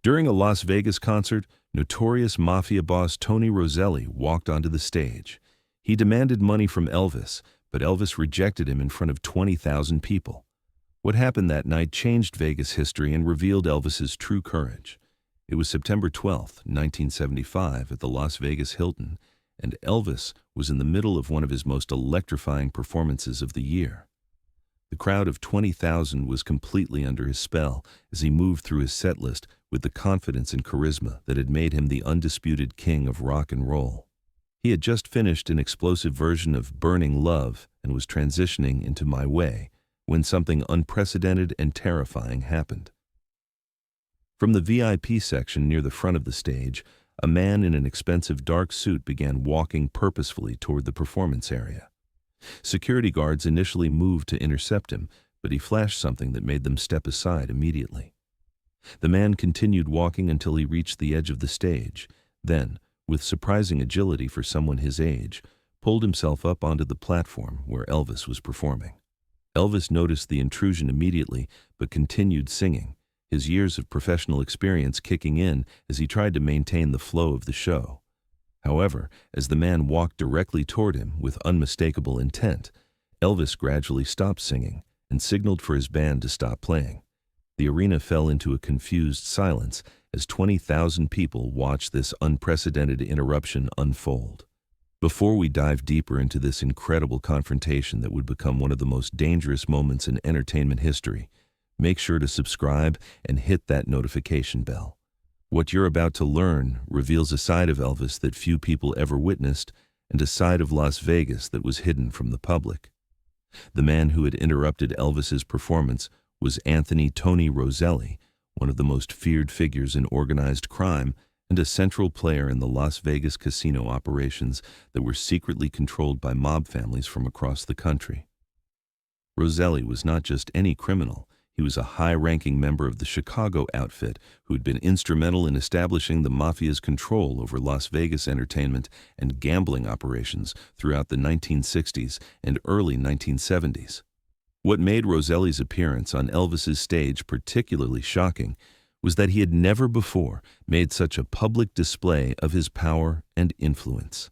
During a Las Vegas concert, Notorious Mafia boss Tony Roselli walked onto the stage. He demanded money from Elvis, but Elvis rejected him in front of 20,000 people. What happened that night changed Vegas history and revealed Elvis's true courage. It was September 12, 1975, at the Las Vegas Hilton, and Elvis was in the middle of one of his most electrifying performances of the year. The crowd of 20,000 was completely under his spell as he moved through his set list with the confidence and charisma that had made him the undisputed king of rock and roll. He had just finished an explosive version of Burning Love and was transitioning into My Way when something unprecedented and terrifying happened. From the VIP section near the front of the stage, a man in an expensive dark suit began walking purposefully toward the performance area. Security guards initially moved to intercept him, but he flashed something that made them step aside immediately. The man continued walking until he reached the edge of the stage, then, with surprising agility for someone his age, pulled himself up onto the platform where Elvis was performing. Elvis noticed the intrusion immediately, but continued singing, his years of professional experience kicking in as he tried to maintain the flow of the show. However, as the man walked directly toward him with unmistakable intent, Elvis gradually stopped singing and signaled for his band to stop playing. The arena fell into a confused silence as 20,000 people watched this unprecedented interruption unfold. Before we dive deeper into this incredible confrontation that would become one of the most dangerous moments in entertainment history, make sure to subscribe and hit that notification bell. What you're about to learn reveals a side of Elvis that few people ever witnessed and a side of Las Vegas that was hidden from the public. The man who had interrupted Elvis's performance was Tony Roselli, one of the most feared figures in organized crime and a central player in the Las Vegas casino operations that were secretly controlled by mob families from across the country. Roselli was not just any criminal. He was a high-ranking member of the Chicago outfit who had been instrumental in establishing the Mafia's control over Las Vegas entertainment and gambling operations throughout the 1960s and early 1970s. What made Roselli's appearance on Elvis's stage particularly shocking was that he had never before made such a public display of his power and influence.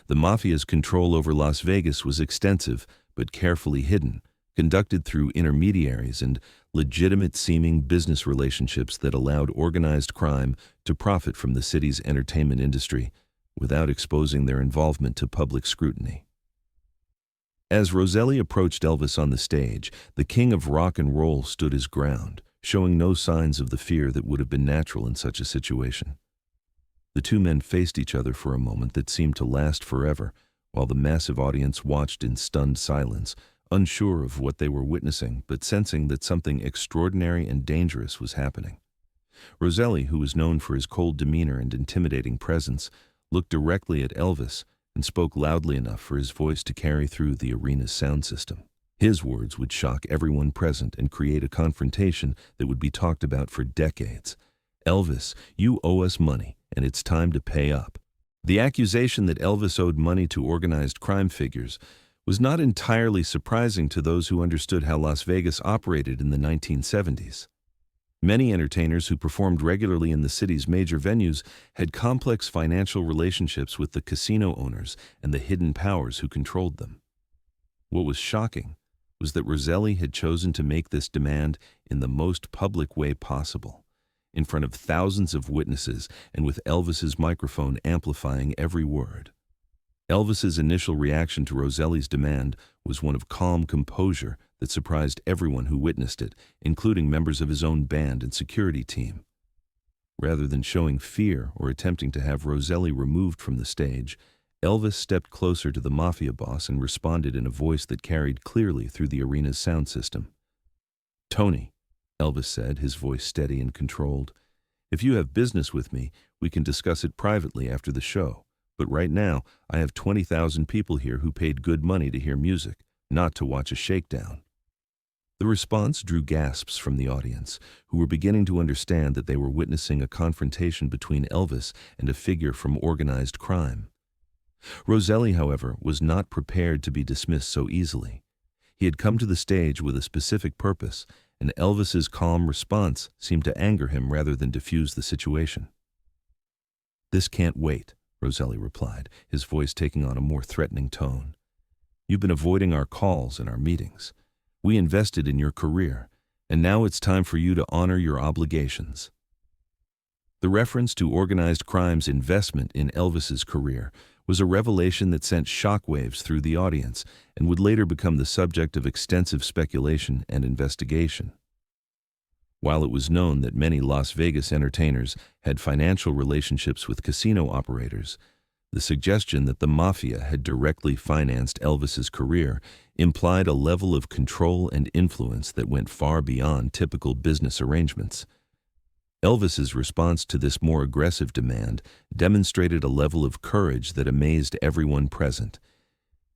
The Mafia's control over Las Vegas was extensive but carefully hidden, conducted through intermediaries and legitimate-seeming business relationships that allowed organized crime to profit from the city's entertainment industry without exposing their involvement to public scrutiny. As Roselli approached Elvis on the stage, the king of rock and roll stood his ground, showing no signs of the fear that would have been natural in such a situation. The two men faced each other for a moment that seemed to last forever, while the massive audience watched in stunned silence, unsure of what they were witnessing, but sensing that something extraordinary and dangerous was happening. Roselli, who was known for his cold demeanor and intimidating presence, looked directly at Elvis and spoke loudly enough for his voice to carry through the arena's sound system. His words would shock everyone present and create a confrontation that would be talked about for decades. "Elvis, you owe us money, and it's time to pay up." The accusation that Elvis owed money to organized crime figures was not entirely surprising to those who understood how Las Vegas operated in the 1970s. Many entertainers who performed regularly in the city's major venues had complex financial relationships with the casino owners and the hidden powers who controlled them. What was shocking was that Roselli had chosen to make this demand in the most public way possible, in front of thousands of witnesses and with Elvis's microphone amplifying every word. Elvis's initial reaction to Roselli's demand was one of calm composure that surprised everyone who witnessed it, including members of his own band and security team. Rather than showing fear or attempting to have Roselli removed from the stage, Elvis stepped closer to the Mafia boss and responded in a voice that carried clearly through the arena's sound system. "Tony," Elvis said, his voice steady and controlled, "if you have business with me, we can discuss it privately after the show. But right now, I have 20,000 people here who paid good money to hear music, not to watch a shakedown." The response drew gasps from the audience, who were beginning to understand that they were witnessing a confrontation between Elvis and a figure from organized crime. Roselli, however, was not prepared to be dismissed so easily. He had come to the stage with a specific purpose, and Elvis's calm response seemed to anger him rather than diffuse the situation. "This can't wait," Roselli replied, his voice taking on a more threatening tone. "You've been avoiding our calls and our meetings. We invested in your career, and now it's time for you to honor your obligations." The reference to organized crime's investment in Elvis's career was a revelation that sent shockwaves through the audience and would later become the subject of extensive speculation and investigation. While it was known that many Las Vegas entertainers had financial relationships with casino operators, the suggestion that the Mafia had directly financed Elvis's career implied a level of control and influence that went far beyond typical business arrangements. Elvis's response to this more aggressive demand demonstrated a level of courage that amazed everyone present.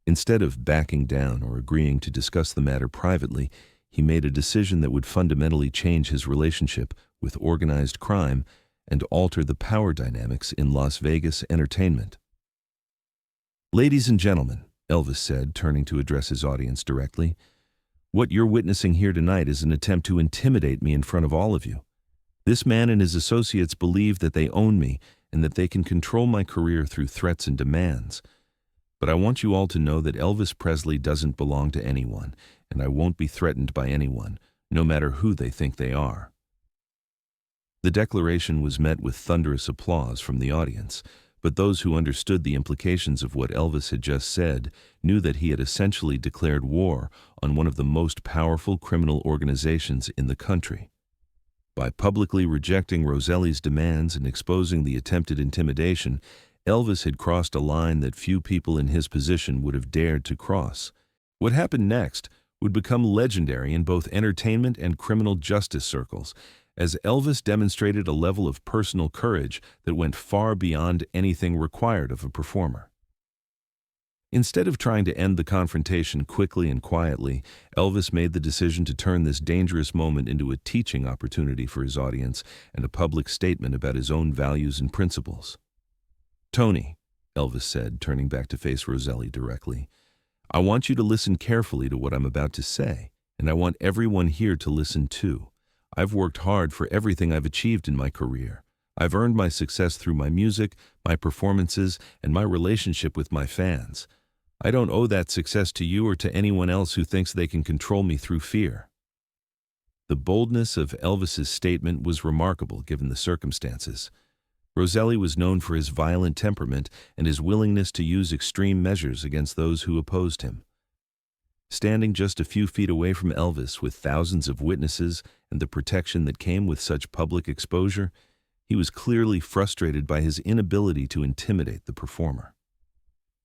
Instead of backing down or agreeing to discuss the matter privately, he made a decision that would fundamentally change his relationship with organized crime and alter the power dynamics in Las Vegas entertainment. "Ladies and gentlemen," Elvis said, turning to address his audience directly, "what you're witnessing here tonight is an attempt to intimidate me in front of all of you. This man and his associates believe that they own me and that they can control my career through threats and demands. But I want you all to know that Elvis Presley doesn't belong to anyone, and I won't be threatened by anyone, no matter who they think they are." The declaration was met with thunderous applause from the audience, but those who understood the implications of what Elvis had just said knew that he had essentially declared war on one of the most powerful criminal organizations in the country. By publicly rejecting Roselli's demands and exposing the attempted intimidation, Elvis had crossed a line that few people in his position would have dared to cross. What happened next would become legendary in both entertainment and criminal justice circles, as Elvis demonstrated a level of personal courage that went far beyond anything required of a performer. Instead of trying to end the confrontation quickly and quietly, Elvis made the decision to turn this dangerous moment into a teaching opportunity for his audience and a public statement about his own values and principles. "Tony," Elvis said, turning back to face Roselli directly, "I want you to listen carefully to what I'm about to say, and I want everyone here to listen too. I've worked hard for everything I've achieved in my career. I've earned my success through my music, my performances, and my relationship with my fans. I don't owe that success to you or to anyone else who thinks they can control me through fear." The boldness of Elvis's statement was remarkable given the circumstances. Roselli was known for his violent temperament and his willingness to use extreme measures against those who opposed him. Standing just a few feet away from Elvis with thousands of witnesses and the protection that came with such public exposure, he was clearly frustrated by his inability to intimidate the performer.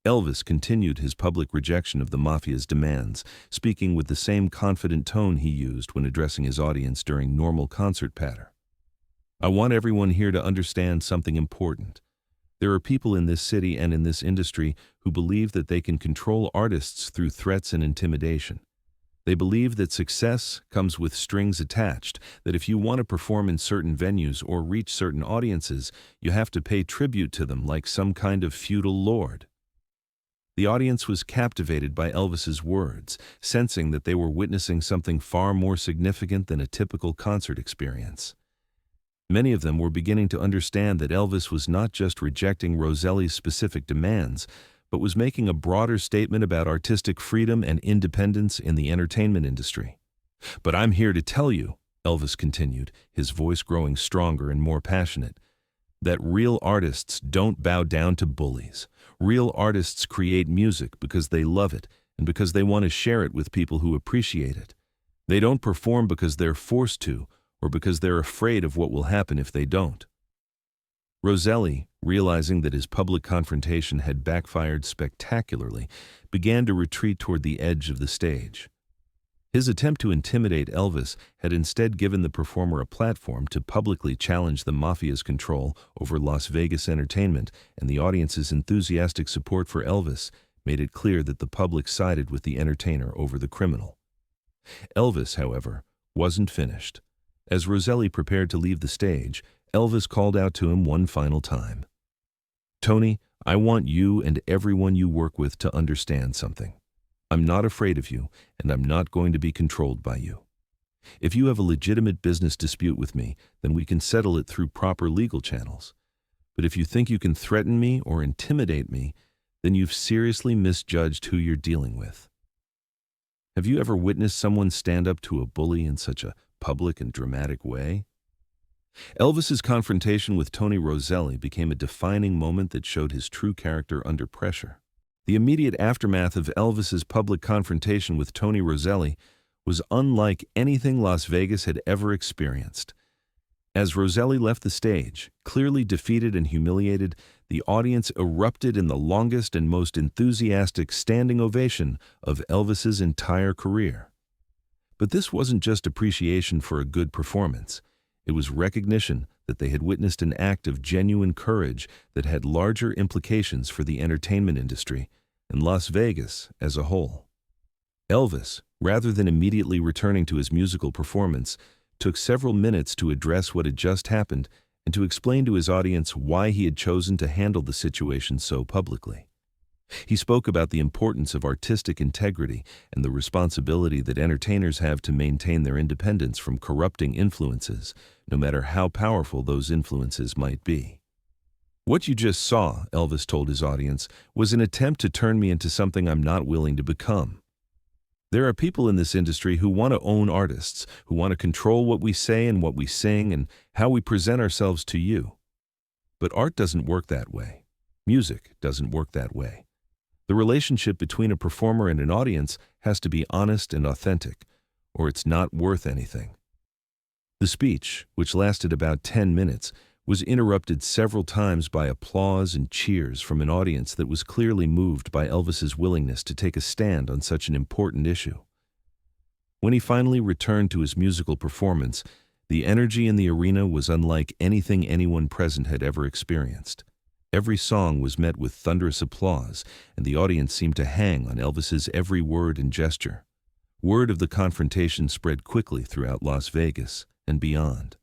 Elvis continued his public rejection of the Mafia's demands, speaking with the same confident tone he used when addressing his audience during normal concert patter. "I want everyone here to understand something important. There are people in this city and in this industry who believe that they can control artists through threats and intimidation. They believe that success comes with strings attached, that if you want to perform in certain venues or reach certain audiences, you have to pay tribute to them like some kind of feudal lord." The audience was captivated by Elvis's words, sensing that they were witnessing something far more significant than a typical concert experience. Many of them were beginning to understand that Elvis was not just rejecting Roselli's specific demands, but was making a broader statement about artistic freedom and independence in the entertainment industry. "But I'm here to tell you," Elvis continued, his voice growing stronger and more passionate, "that real artists don't bow down to bullies. Real artists create music because they love it and because they want to share it with people who appreciate it. They don't perform because they're forced to or because they're afraid of what will happen if they don't." Roselli, realizing that his public confrontation had backfired spectacularly, began to retreat toward the edge of the stage. His attempt to intimidate Elvis had instead given the performer a platform to publicly challenge the Mafia's control over Las Vegas entertainment, and the audience's enthusiastic support for Elvis made it clear that the public sided with the entertainer over the criminal. Elvis, however, wasn't finished. As Roselli prepared to leave the stage, Elvis called out to him one final time. "Tony, I want you and everyone you work with to understand something. I'm not afraid of you, and I'm not going to be controlled by you. If you have a legitimate business dispute with me, then we can settle it through proper legal channels. But if you think you can threaten me or intimidate me, then you've seriously misjudged who you're dealing with. Have you ever witnessed someone stand up to a bully in such a public and dramatic way? Elvis's confrontation with Tony Roselli became a defining moment that showed his true character under pressure. The immediate aftermath of Elvis's public confrontation with Tony Roselli was unlike anything Las Vegas had ever experienced. As Roselli left the stage, clearly defeated and humiliated, the audience erupted in the longest and most enthusiastic standing ovation of Elvis's entire career. But this wasn't just appreciation for a good performance. It was recognition that they had witnessed an act of genuine courage that had larger implications for the entertainment industry and Las Vegas as a whole. Elvis, rather than immediately returning to his musical performance, took several minutes to address what had just happened and to explain to his audience why he had chosen to handle the situation so publicly. He spoke about the importance of artistic integrity and the responsibility that entertainers have to maintain their independence from corrupting influences, no matter how powerful those influences might be. "What you just saw," Elvis told his audience, "was an attempt to turn me into something I'm not willing to become. There are people in this industry who want to own artists, who want to control what we say and what we sing and how we present ourselves to you. But art doesn't work that way. Music doesn't work that way. The relationship between a performer and an audience has to be honest and authentic, or it's not worth anything." The speech, which lasted about 10 minutes, was interrupted several times by applause and cheers from an audience that was clearly moved by Elvis's willingness to take a stand on such an important issue. When he finally returned to his musical performance, the energy in the arena was unlike anything anyone present had ever experienced. Every song was met with thunderous applause, and the audience seemed to hang on Elvis's every word and gesture. Word of the confrontation spread quickly throughout Las Vegas and beyond.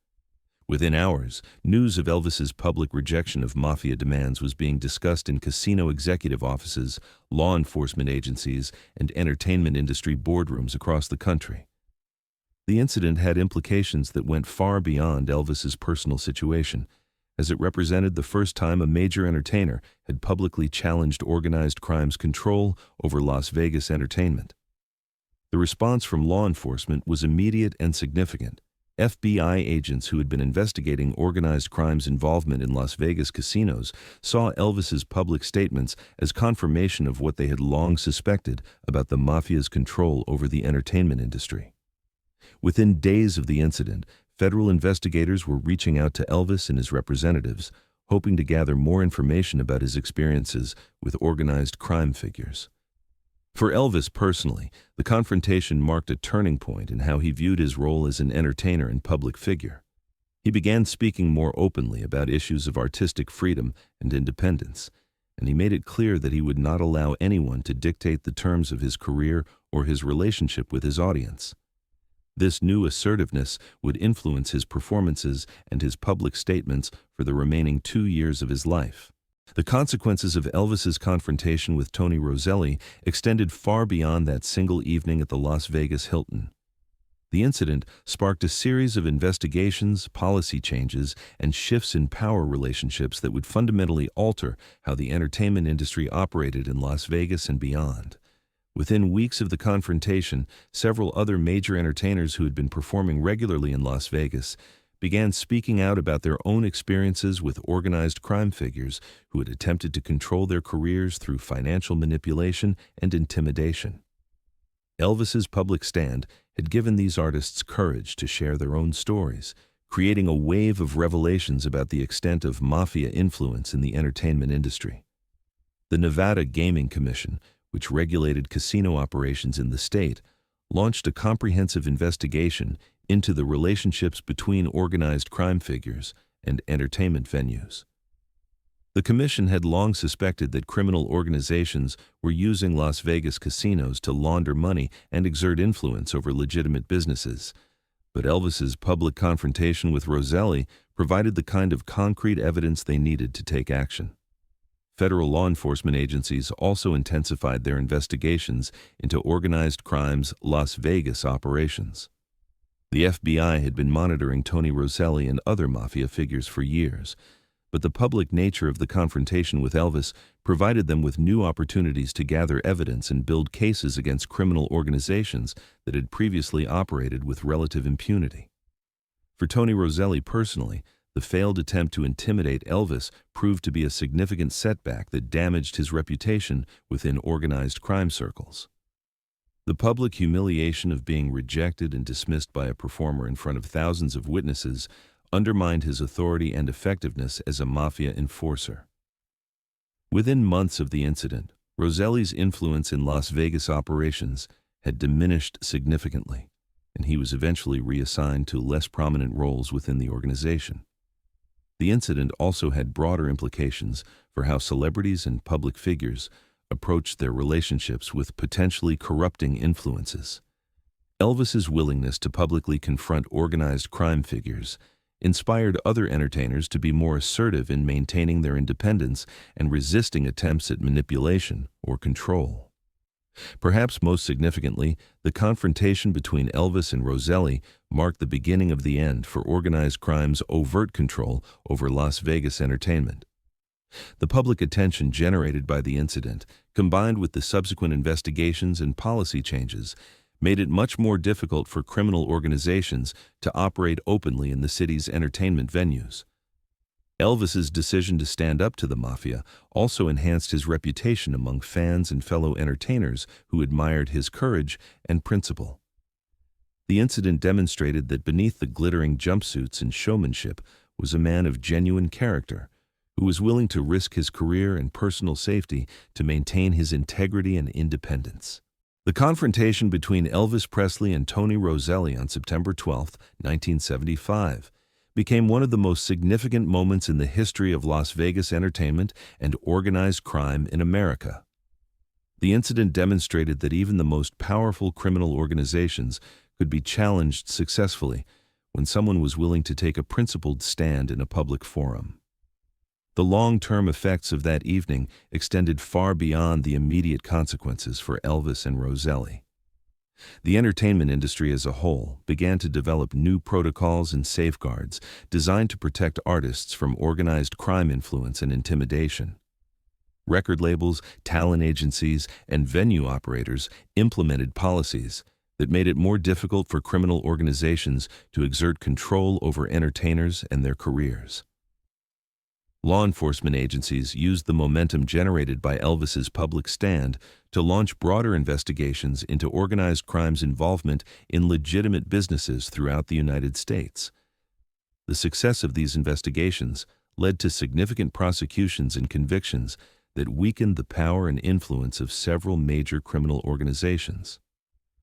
Within hours, news of Elvis's public rejection of Mafia demands was being discussed in casino executive offices, law enforcement agencies, and entertainment industry boardrooms across the country. The incident had implications that went far beyond Elvis's personal situation, as it represented the first time a major entertainer had publicly challenged organized crime's control over Las Vegas entertainment. The response from law enforcement was immediate and significant. FBI agents who had been investigating organized crime's involvement in Las Vegas casinos saw Elvis's public statements as confirmation of what they had long suspected about the Mafia's control over the entertainment industry. Within days of the incident, federal investigators were reaching out to Elvis and his representatives, hoping to gather more information about his experiences with organized crime figures. For Elvis personally, the confrontation marked a turning point in how he viewed his role as an entertainer and public figure. He began speaking more openly about issues of artistic freedom and independence, and he made it clear that he would not allow anyone to dictate the terms of his career or his relationship with his audience. This new assertiveness would influence his performances and his public statements for the remaining 2 years of his life. The consequences of Elvis's confrontation with Tony Roselli extended far beyond that single evening at the Las Vegas Hilton. The incident sparked a series of investigations, policy changes, and shifts in power relationships that would fundamentally alter how the entertainment industry operated in Las Vegas and beyond. Within weeks of the confrontation, several other major entertainers who had been performing regularly in Las Vegas began speaking out about their own experiences with organized crime figures who had attempted to control their careers through financial manipulation and intimidation. Elvis's public stand had given these artists courage to share their own stories, creating a wave of revelations about the extent of Mafia influence in the entertainment industry. The Nevada Gaming Commission, which regulated casino operations in the state, launched a comprehensive investigation into the relationships between organized crime figures and entertainment venues. The commission had long suspected that criminal organizations were using Las Vegas casinos to launder money and exert influence over legitimate businesses, but Elvis's public confrontation with Roselli provided the kind of concrete evidence they needed to take action. Federal law enforcement agencies also intensified their investigations into organized crime's Las Vegas operations. The FBI had been monitoring Tony Roselli and other Mafia figures for years, but the public nature of the confrontation with Elvis provided them with new opportunities to gather evidence and build cases against criminal organizations that had previously operated with relative impunity. For Tony Roselli personally, the failed attempt to intimidate Elvis proved to be a significant setback that damaged his reputation within organized crime circles. The public humiliation of being rejected and dismissed by a performer in front of thousands of witnesses undermined his authority and effectiveness as a Mafia enforcer. Within months of the incident, Roselli's influence in Las Vegas operations had diminished significantly, and he was eventually reassigned to less prominent roles within the organization. The incident also had broader implications for how celebrities and public figures approached their relationships with potentially corrupting influences. Elvis's willingness to publicly confront organized crime figures inspired other entertainers to be more assertive in maintaining their independence and resisting attempts at manipulation or control. Perhaps most significantly, the confrontation between Elvis and Roselli marked the beginning of the end for organized crime's overt control over Las Vegas entertainment. The public attention generated by the incident, combined with the subsequent investigations and policy changes, made it much more difficult for criminal organizations to operate openly in the city's entertainment venues. Elvis's decision to stand up to the Mafia also enhanced his reputation among fans and fellow entertainers who admired his courage and principle. The incident demonstrated that beneath the glittering jumpsuits and showmanship was a man of genuine character, who was willing to risk his career and personal safety to maintain his integrity and independence. The confrontation between Elvis Presley and Tony Roselli on September 12, 1975, became one of the most significant moments in the history of Las Vegas entertainment and organized crime in America. The incident demonstrated that even the most powerful criminal organizations could be challenged successfully when someone was willing to take a principled stand in a public forum. The long-term effects of that evening extended far beyond the immediate consequences for Elvis and Roselli. The entertainment industry as a whole began to develop new protocols and safeguards designed to protect artists from organized crime influence and intimidation. Record labels, talent agencies, and venue operators implemented policies that made it more difficult for criminal organizations to exert control over entertainers and their careers. Law enforcement agencies used the momentum generated by Elvis's public stand to launch broader investigations into organized crime's involvement in legitimate businesses throughout the United States. The success of these investigations led to significant prosecutions and convictions that weakened the power and influence of several major criminal organizations.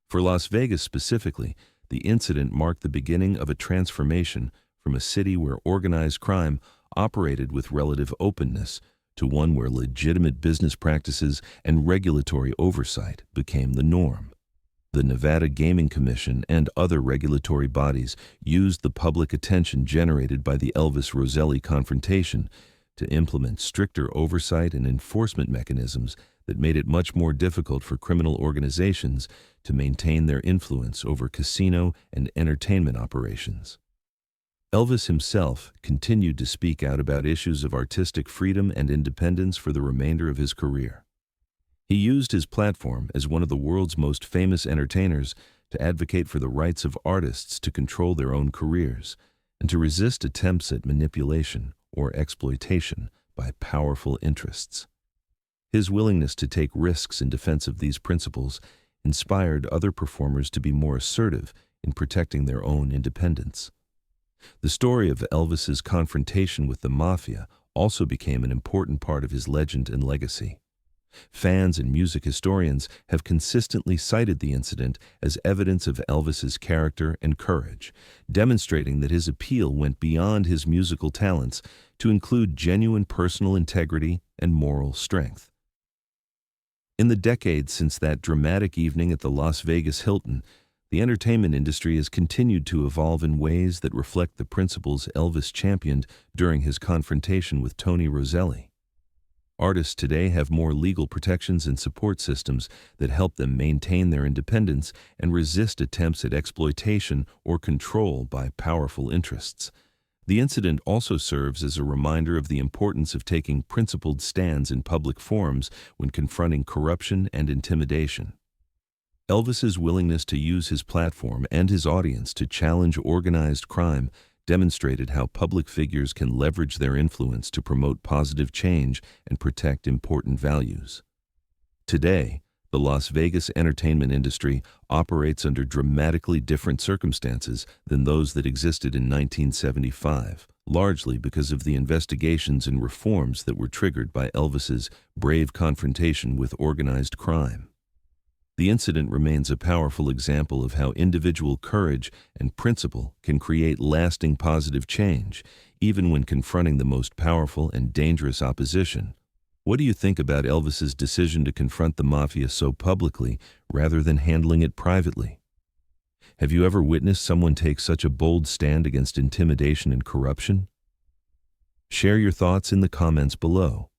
For Las Vegas specifically, the incident marked the beginning of a transformation from a city where organized crime operated with relative openness to one where legitimate business practices and regulatory oversight became the norm. The Nevada Gaming Commission and other regulatory bodies used the public attention generated by the Elvis-Roselli confrontation to implement stricter oversight and enforcement mechanisms that made it much more difficult for criminal organizations to maintain their influence over casino and entertainment operations. Elvis himself continued to speak out about issues of artistic freedom and independence for the remainder of his career. He used his platform as one of the world's most famous entertainers to advocate for the rights of artists to control their own careers and to resist attempts at manipulation or exploitation by powerful interests. His willingness to take risks in defense of these principles inspired other performers to be more assertive in protecting their own independence. The story of Elvis's confrontation with the Mafia also became an important part of his legend and legacy. Fans and music historians have consistently cited the incident as evidence of Elvis's character and courage, demonstrating that his appeal went beyond his musical talents to include genuine personal integrity and moral strength. In the decades since that dramatic evening at the Las Vegas Hilton, the entertainment industry has continued to evolve in ways that reflect the principles Elvis championed during his confrontation with Tony Roselli. Artists today have more legal protections and support systems that help them maintain their independence and resist attempts at exploitation or control by powerful interests. The incident also serves as a reminder of the importance of taking principled stands in public forums when confronting corruption and intimidation. Elvis's willingness to use his platform and his audience to challenge organized crime demonstrated how public figures can leverage their influence to promote positive change and protect important values. Today, the Las Vegas entertainment industry operates under dramatically different circumstances than those that existed in 1975, largely because of the investigations and reforms that were triggered by Elvis's brave confrontation with organized crime. The incident remains a powerful example of how individual courage and principle can create lasting positive change, even when confronting the most powerful and dangerous opposition. What do you think about Elvis's decision to confront the Mafia so publicly rather than handling it privately? Have you ever witnessed someone take such a bold stand against intimidation and corruption? Share your thoughts in the comments below.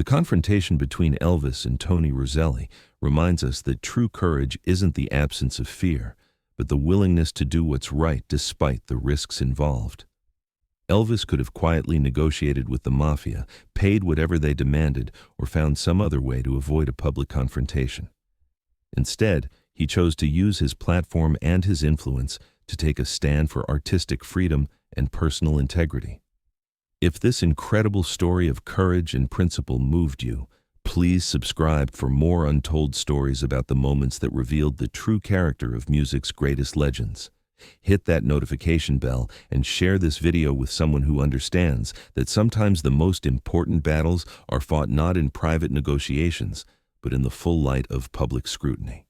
The confrontation between Elvis and Tony Roselli reminds us that true courage isn't the absence of fear, but the willingness to do what's right despite the risks involved. Elvis could have quietly negotiated with the Mafia, paid whatever they demanded, or found some other way to avoid a public confrontation. Instead, he chose to use his platform and his influence to take a stand for artistic freedom and personal integrity. If this incredible story of courage and principle moved you, please subscribe for more untold stories about the moments that revealed the true character of music's greatest legends. Hit that notification bell and share this video with someone who understands that sometimes the most important battles are fought not in private negotiations, but in the full light of public scrutiny.